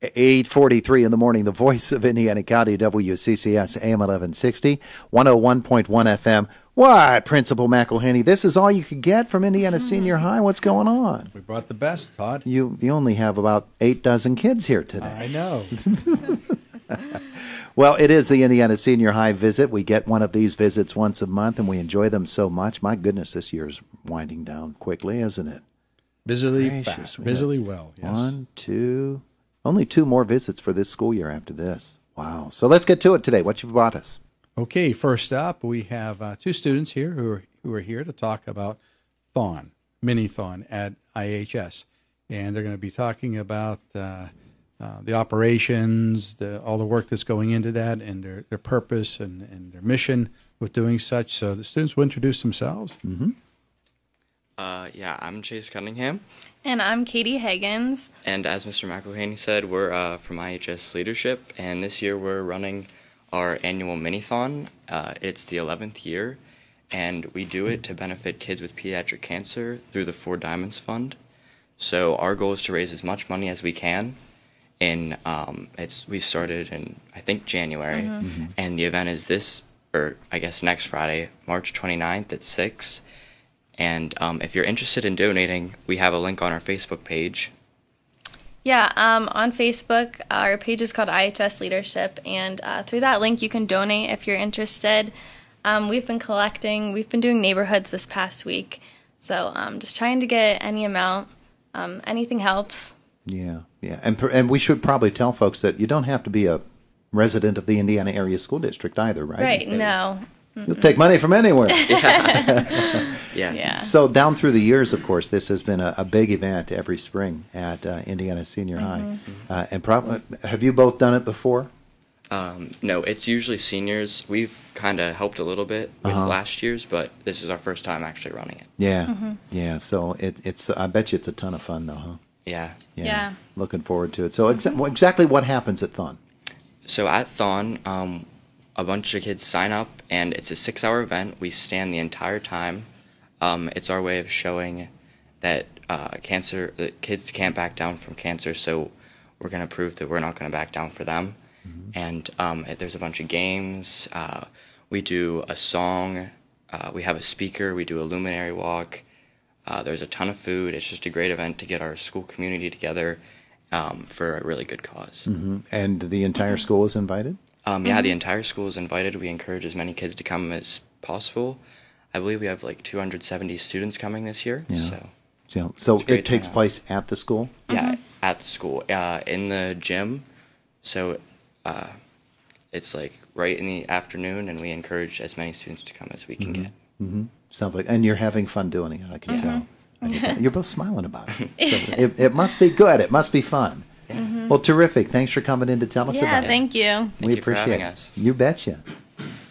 8:43 in the morning, the voice of Indiana County, WCCS, AM 1160, 101.1 FM. What, Principal McElhaney? This is all you could get from Indiana Senior High? What's going on? We brought the best, Todd. You only have about 8 dozen kids here today. I know. Well, it is the Indiana Senior High visit. We get one of these visits once a month, and we enjoy them so much. My goodness, this year's winding down quickly, isn't it? Busily fast. Busily well, yes. 1, 2... Only 2 more visits for this school year after this. Wow. So let's get to it today. What you've brought us? Okay, first up, we have 2 students here who are here to talk about THON, mini-THON at IHS. And they're going to be talking about the operations, all the work that's going into that, and their purpose and their mission with doing such. So the students will introduce themselves. Mm-hmm. Yeah, I'm Chase Cunningham. And I'm Katie Higgins. And as Mr. McElhaney said, we're from IHS Leadership, and this year we're running our annual mini-thon. It's the 11th year, and we do it to benefit kids with pediatric cancer through the 4 Diamonds Fund. So our goal is to raise as much money as we can. We started in, I think, January, and the event is next Friday, March 29th at 6. And if you're interested in donating, we have a link on our Facebook page. Yeah, on Facebook, our page is called IHS Leadership, and through that link you can donate if you're interested. We've been doing neighborhoods this past week, so just trying to get any amount. Anything helps. Yeah. And we should probably tell folks that you don't have to be a resident of the Indiana Area School District either, right? Right, no. You'll take money from anywhere. Yeah. So down through the years, of course, this has been a big event every spring at Indiana Senior High. And have you both done it before? No, it's usually seniors. We've kind of helped a little bit with last year's, but this is our first time actually running it. Yeah. So it's I bet you it's a ton of fun, though, huh? Yeah. Looking forward to it. So exactly what happens at THON? So at THON, a bunch of kids sign up, and it's a 6-hour event. We stand the entire time. It's our way of showing that that kids can't back down from cancer, so we're going to prove that we're not going to back down for them. And there's a bunch of games. We do a song. We have a speaker. We do a luminary walk. There's a ton of food. It's just a great event to get our school community together for a really good cause. And the entire school is invited? Yeah, the entire school is invited. We encourage as many kids to come as possible. I believe we have like 270 students coming this year. Yeah. So it takes place at the school? Yeah, at the school, in the gym. So it's like right in the afternoon, and we encourage as many students to come as we can get. Sounds like, and you're having fun doing it, I can tell. You're both smiling about it. So it must be good. It must be fun. Well, terrific. Thanks for coming in to tell us about it. Yeah, thank you. Thank you for having us. You betcha.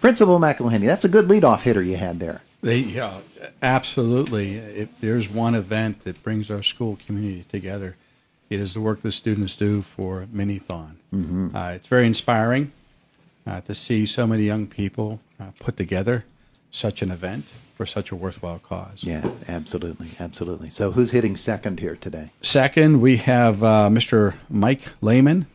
Principal McElhaney, that's a good leadoff hitter you had there. Absolutely. If there's one event that brings our school community together, it is the work the students do for Mini-Thon. It's very inspiring to see so many young people put together such an event for such a worthwhile cause. Yeah, absolutely. So who's hitting second here today? Second, we have Mr. Mike Lehman,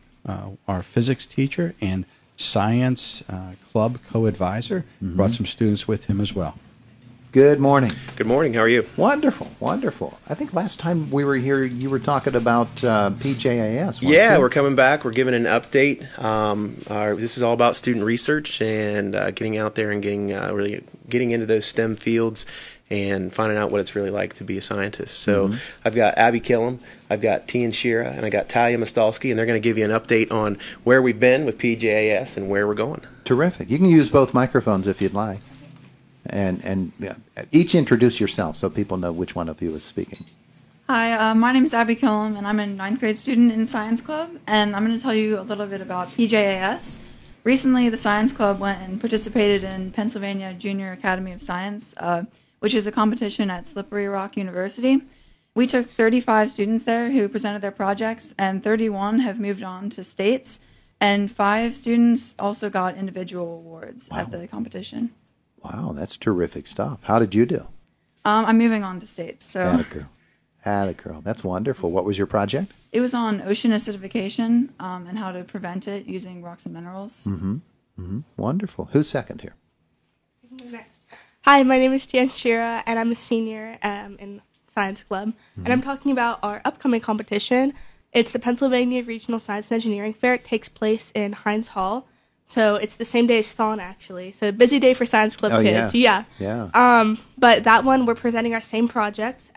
our physics teacher and science club co-advisor. Brought some students with him as well. Good morning. Good morning. How are you? Wonderful. I think last time we were here, you were talking about PJAS. Yeah, we're coming back. We're giving an update. This is all about student research and getting out there and getting into those STEM fields and finding out what it's really like to be a scientist. So I've got Abby Killam, I've got Tian Shira, and I got Talia Mostalski, and they're going to give you an update on where we've been with PJAS and where we're going. Terrific. You can use both microphones if you'd like. And each introduce yourself so people know which one of you is speaking. Hi, my name is Abby Killam, and I'm a 9th grade student in Science Club, and I'm going to tell you a little bit about PJAS. Recently, the Science Club went and participated in Pennsylvania Junior Academy of Science, which is a competition at Slippery Rock University. We took 35 students there who presented their projects, and 31 have moved on to states, and 5 students also got individual awards at the competition. Wow, that's terrific stuff. How did you do? I'm moving on to states. So. Had a girl. That's wonderful. What was your project? It was on ocean acidification and how to prevent it using rocks and minerals. Wonderful. Who's second here? Hi, my name is Tian Shira, and I'm a senior in Science Club. And I'm talking about our upcoming competition. It's the Pennsylvania Regional Science and Engineering Fair. It takes place in Heinz Hall. So it's the same day as THON, actually. So a busy day for Science Club kids. Yeah. But that one, we're presenting our same project.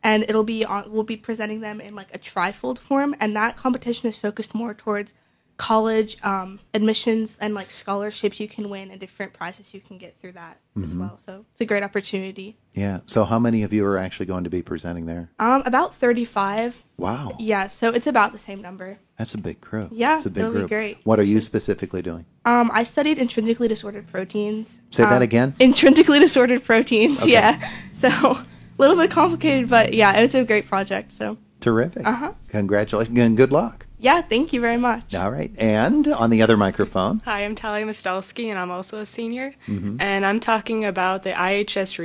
And we'll be presenting them in like a trifold form, and that competition is focused more towards college admissions and like scholarships you can win and different prizes you can get through that as well. So it's a great opportunity. Yeah. So how many of you are actually going to be presenting there? About 35. Wow. Yeah, so it's about the same number. That's a big group. Yeah, it's a big it'll group. be great. What are you specifically doing? I studied intrinsically disordered proteins. Say that again? Intrinsically disordered proteins, Okay. yeah. So a little bit complicated, but yeah, it was a great project. So Terrific. Congratulations and good luck. yeah, thank you very much. All right. And on the other microphone. Hi, I'm Talia Mostelski, and I'm also a senior. And I'm talking about the IHS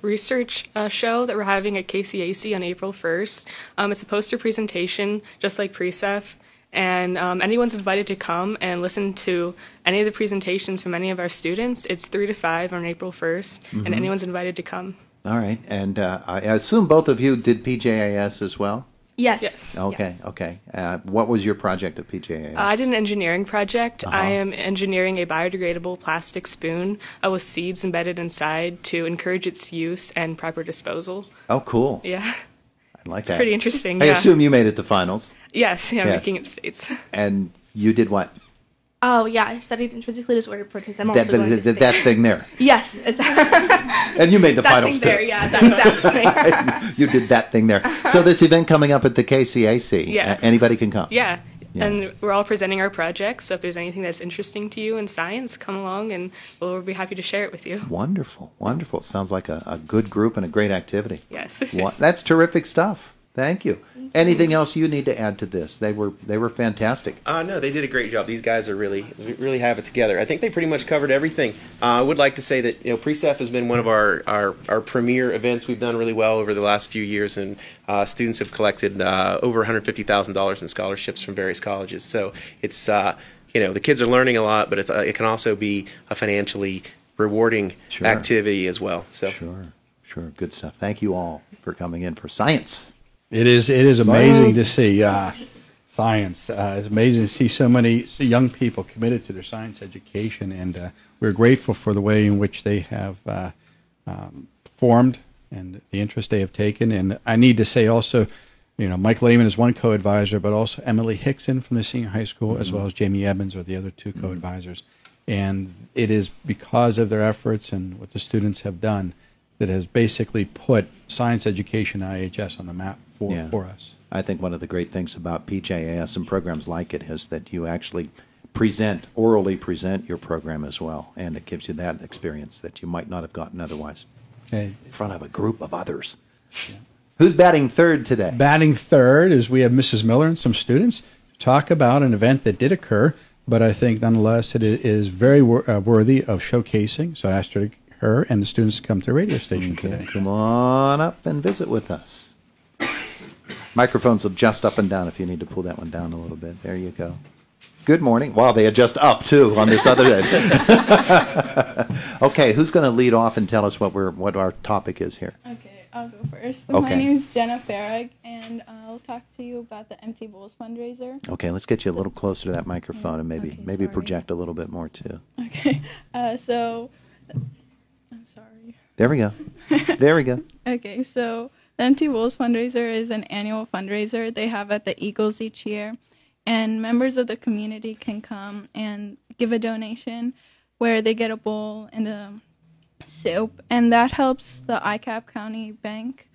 research show that we're having at KCAC on April 1st. It's a poster presentation, just like Pre-Cef. And anyone's invited to come and listen to any of the presentations from any of our students. It's 3 to 5 on April 1st, and anyone's invited to come. All right. And I assume both of you did PJAS as well? Yes. Okay, okay. What was your project at PJAS? I did an engineering project. I am engineering a biodegradable plastic spoon with seeds embedded inside to encourage its use and proper disposal. Oh, cool. Yeah. I like It's that. pretty interesting. I Yeah. assume you made it to finals. Yes, yeah, Yes. making it states. And you did what? Oh, yeah, I studied intrinsically disordered proteins. I'm also going to state. That thing there. Yes, it's And you made the that finals thing there. too. Yeah, that thing. You did that thing there. So this event coming up at the KCAC, Yeah. Anybody can come. Yeah. Yeah. And we're all presenting our projects, so if there's anything that's interesting to you in science, come along and we'll be happy to share it with you. Wonderful, wonderful. Sounds like a good group and a great activity. Yes. That's terrific stuff. Thank you. Anything else you need to add to this? They were fantastic. No, they did a great job. These guys are really have it together. I think they pretty much covered everything. I would like to say that Pre-Cef has been one of our premier events. We've done really well over the last few years, and students have collected over $150,000 in scholarships from various colleges. So it's the kids are learning a lot, but it can also be a financially rewarding activity as well. So Sure, good stuff. Thank you all for coming in for science. It is amazing to see science. It's amazing to see so many young people committed to their science education, and we're grateful for the way in which they have formed and the interest they have taken. And I need to say also, Mike Lehman is one co-advisor, but also Emily Hickson from the senior high school, as well as Jamie Evans are the other two co-advisors. And it is because of their efforts and what the students have done that has basically put science education IHS on the map for us. I think one of the great things about PJAS and programs like it is that you actually orally present your program as well, and it gives you that experience that you might not have gotten otherwise in front of a group of others. Yeah. Who's batting third today? Batting third is we have Mrs. Miller and some students to talk about an event that did occur, but I think nonetheless it is very worthy of showcasing, so I asked her and the students to come to the radio station today. Come on up and visit with us. Microphones adjust up and down if you need to pull that one down a little bit. There you go. Good morning. Wow, they adjust up too on this other end. Okay, who's going to lead off and tell us what our topic is here? Okay, I'll go first. Okay. My name is Jenna Farag, and I'll talk to you about the Empty Bowls fundraiser. Okay, let's get you a little closer to that microphone and maybe sorry. project a little bit more too. Okay, so I'm sorry. There we go. There we go. Okay, so the Empty Bowls fundraiser is an annual fundraiser they have at the Eagles each year, and members of the community can come and give a donation where they get a bowl and a soup, and that helps the ICAP County Bank,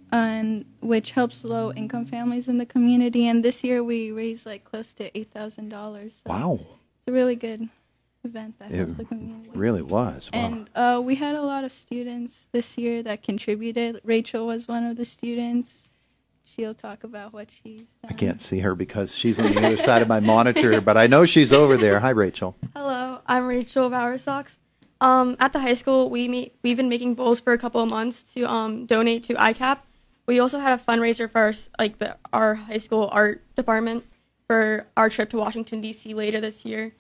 and which helps low-income families in the community. And this year we raised close to $8,000. So wow. It's a really good event that helps the community. Really was. Wow. And we had a lot of students this year that contributed. Rachel was one of the students. She'll talk about what she's done. I can't see her because she's on the other side of my monitor, but I know she's over there. Hi, Rachel. Hello, I'm Rachel Bowersox. At the high school, we've been making bowls for a couple of months to donate to ICAP, we also had a fundraiser for our high school art department for our trip to Washington, D.C. later this year.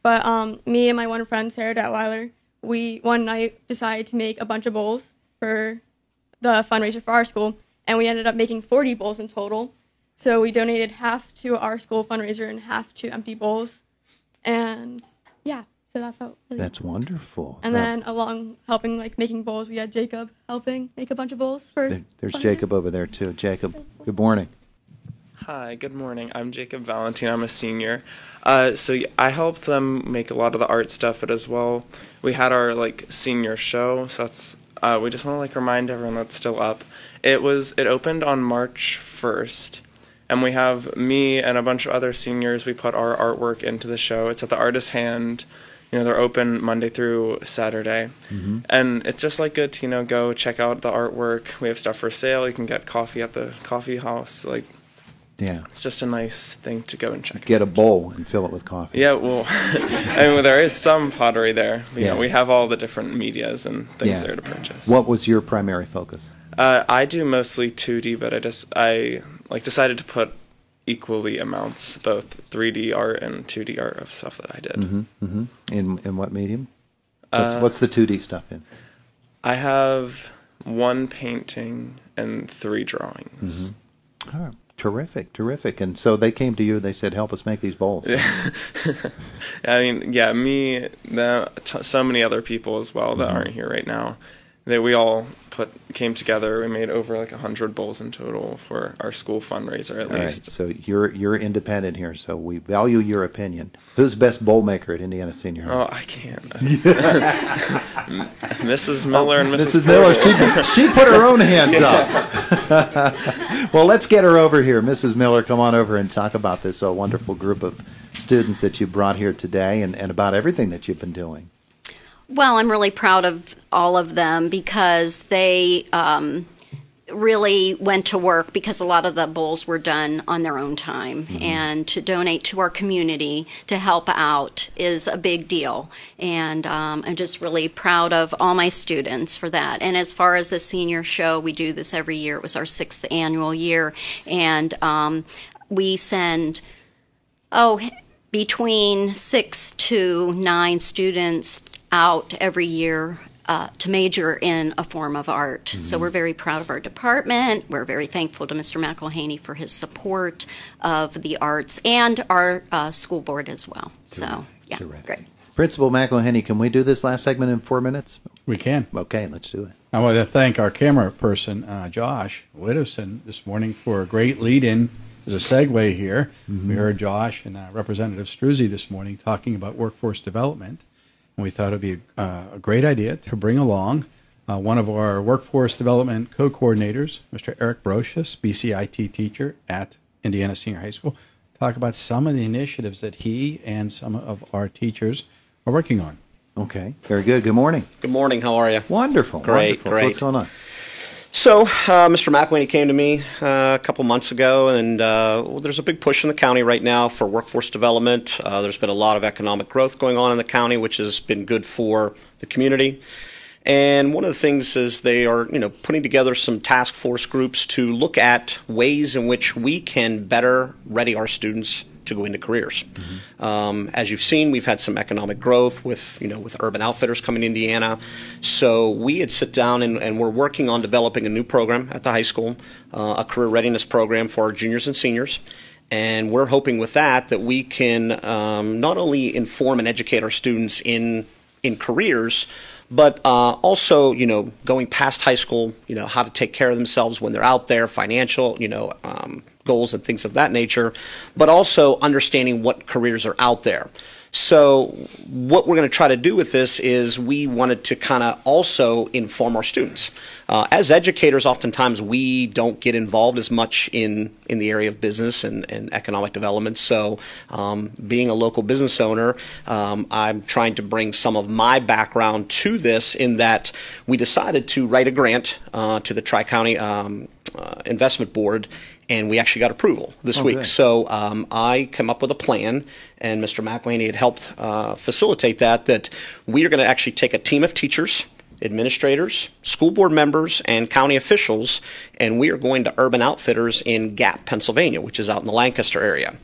But me and my one friend, Sarah Detweiler, we one night decided to make a bunch of bowls for the fundraiser for our school, and we ended up making 40 bowls in total. So we donated half to our school fundraiser and half to empty bowls. And yeah, so that felt really That's good. wonderful. And then along helping making bowls, we had Jacob helping make a bunch of bowls for There's fundraiser. Jacob over there too. Jacob, good morning. Hi, good morning. I'm Jacob Valentine. I'm a senior. So I helped them make a lot of the art stuff, but as well, we had our senior show. So that's we just want to remind everyone that's still up. It opened on March 1st, and we have me and a bunch of other seniors. We put our artwork into the show. It's at the Artist Hand. They're open Monday through Saturday. Mm-hmm. And it's just good to, go check out the artwork. We have stuff for sale. You can get coffee at the coffee house. Yeah. It's just a nice thing to go and check Get out. a bowl and fill it with coffee. Yeah, well, there is some pottery there. But, we have all the different medias and things there to purchase. What was your primary focus? I do mostly 2D, but I decided to put equally amounts, both 3D art and 2D art of stuff that I did. Mm-hmm, mm-hmm. In what medium? What's the 2D stuff in? I have 1 painting and 3 drawings. Mm-hmm. All right. Terrific. And so they came to you, they said, help us make these bowls. Me, so many other people as well that aren't here right now. We all came together. We made over 100 bowls in total for our school fundraiser at least. Right. So you're independent here, so we value your opinion. Who's the best bowl maker at Indiana Senior High? Oh, I can't. Mrs. Miller and Mrs. Miller, she put her own hands up. Well, let's get her over here. Mrs. Miller, come on over and talk about this wonderful group of students that you brought here today and about everything that you've been doing. Well, I'm really proud of all of them because they really went to work because a lot of the bowls were done on their own time. Mm-hmm. And to donate to our community to help out is a big deal. And I'm just really proud of all my students for that. And as far as the senior show, we do this every year. It was our 6th annual year. And we send, between 6 to 9 students out every year to major in a form of art. Mm-hmm. So we're very proud of our department. We're very thankful to Mr. McElhaney for his support of the arts and our school board as well. So, yeah, great. Principal McElhaney, can we do this last segment in 4 minutes? We can. Okay, let's do it. I want to thank our camera person, Josh Widdowson, this morning for a great lead-in as a segue here. Mm-hmm. We heard Josh and Representative Struzzi this morning talking about workforce development. And we thought it would be a great idea to bring along one of our workforce development co-coordinators, Mr. Eric Brocious, BCIT teacher at Indiana Senior High School, talk about some of the initiatives that he and some of our teachers are working on. Okay, very good. Good morning. Good morning. How are you? Wonderful. Great. So what's going on? So Mr. McElhaney came to me a couple months ago, and there's a big push in the county right now for workforce development. There's been a lot of economic growth going on in the county, which has been good for the community. And one of the things is they are, putting together some task force groups to look at ways in which we can better ready our students to go into careers. Mm-hmm. As you've seen, we've had some economic growth with Urban Outfitters coming to Indiana. So we had sit down and we're working on developing a new program at the high school, a career readiness program for our juniors and seniors. And we're hoping with that we can not only inform and educate our students in careers, but also, going past high school, how to take care of themselves when they're out there, financial, goals and things of that nature, but also understanding what careers are out there. So what we're going to try to do with this is we wanted to kind of also inform our students. As educators, oftentimes we don't get involved as much in the area of business and economic development. So being a local business owner, I'm trying to bring some of my background to this in that we decided to write a grant to the Tri-County Investment Board, and we actually got approval this week. Good. So I came up with a plan, and Mr. McElhaney had helped facilitate that we are going to actually take a team of teachers administrators, school board members, and county officials, and we are going to Urban Outfitters in Gap, Pennsylvania, which is out in the Lancaster area.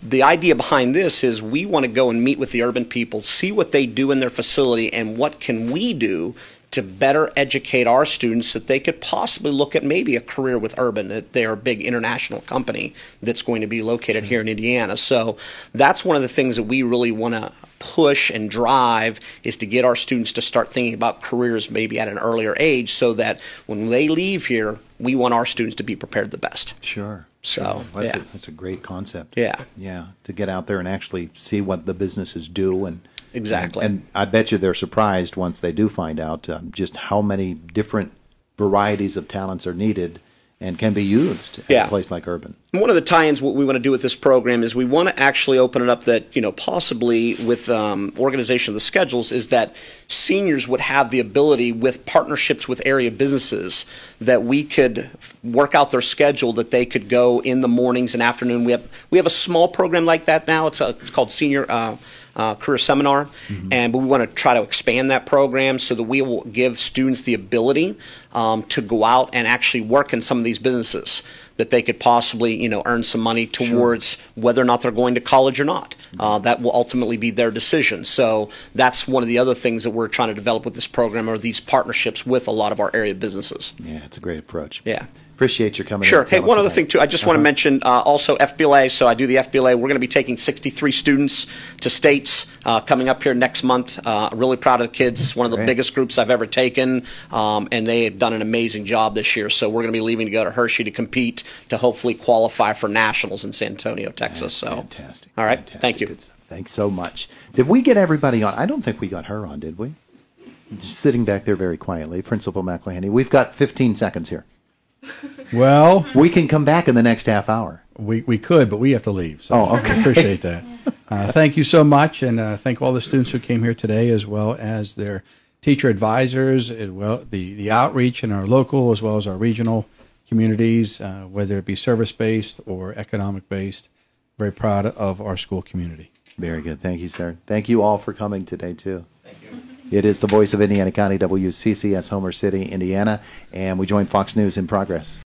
The idea behind this is we want to go and meet with the urban people, see what they do in their facility, and what can we do to better educate our students that they could possibly look at maybe a career with Urban. That they're a big international company that's going to be located here in Indiana. So that's one of the things that we really want to push and drive, is to get our students to start thinking about careers maybe at an earlier age, so that when they leave here, we want our students to be prepared the best. Sure. So That's a great concept. Yeah. Yeah, to get out there and actually see what the businesses do. Exactly. And I bet you they're surprised once they do find out just how many different varieties of talents are needed and can be used at a place like Urban. One of the tie-ins, what we want to do with this program is we want to actually open it up that, possibly with organization of the schedules, is that seniors would have the ability, with partnerships with area businesses, that we could work out their schedule, that they could go in the mornings and afternoon. We have a small program like that now. It's called Senior Career Seminar, but we want to try to expand that program so that we will give students the ability to go out and actually work in some of these businesses, that they could possibly, earn some money towards whether or not they're going to college or not. That will ultimately be their decision. So that's one of the other things that we're trying to develop with this program, are these partnerships with a lot of our area businesses. Yeah, it's a great approach. Yeah. Appreciate you coming. Sure. in. Hey, one other thing too. I just want to mention also FBLA. So I do the FBLA. We're going to be taking 63 students to states coming up here next month. Really proud of the kids. It's one of the biggest groups I've ever taken, and they have done an amazing job this year. So we're going to be leaving to go to Hershey to compete, to hopefully qualify for nationals in San Antonio, Texas. So fantastic. All right. Fantastic. Thank you. Thanks so much. Did we get everybody on? I don't think we got her on, did we? Just sitting back there very quietly, Principal McElhaney. We've got 15 seconds here. Well, we can come back in the next half hour. We could, but we have to leave. So okay. Appreciate that. Thank you so much, and thank all the students who came here today, as well as their teacher advisors, as well the outreach in our local as well as our regional communities, whether it be service-based or economic-based. Very proud of our school community. Very good. Thank you, sir. Thank you all for coming today, too. Thank you. It is the voice of Indiana County, WCCS, Homer City, Indiana, and we join Fox News in progress.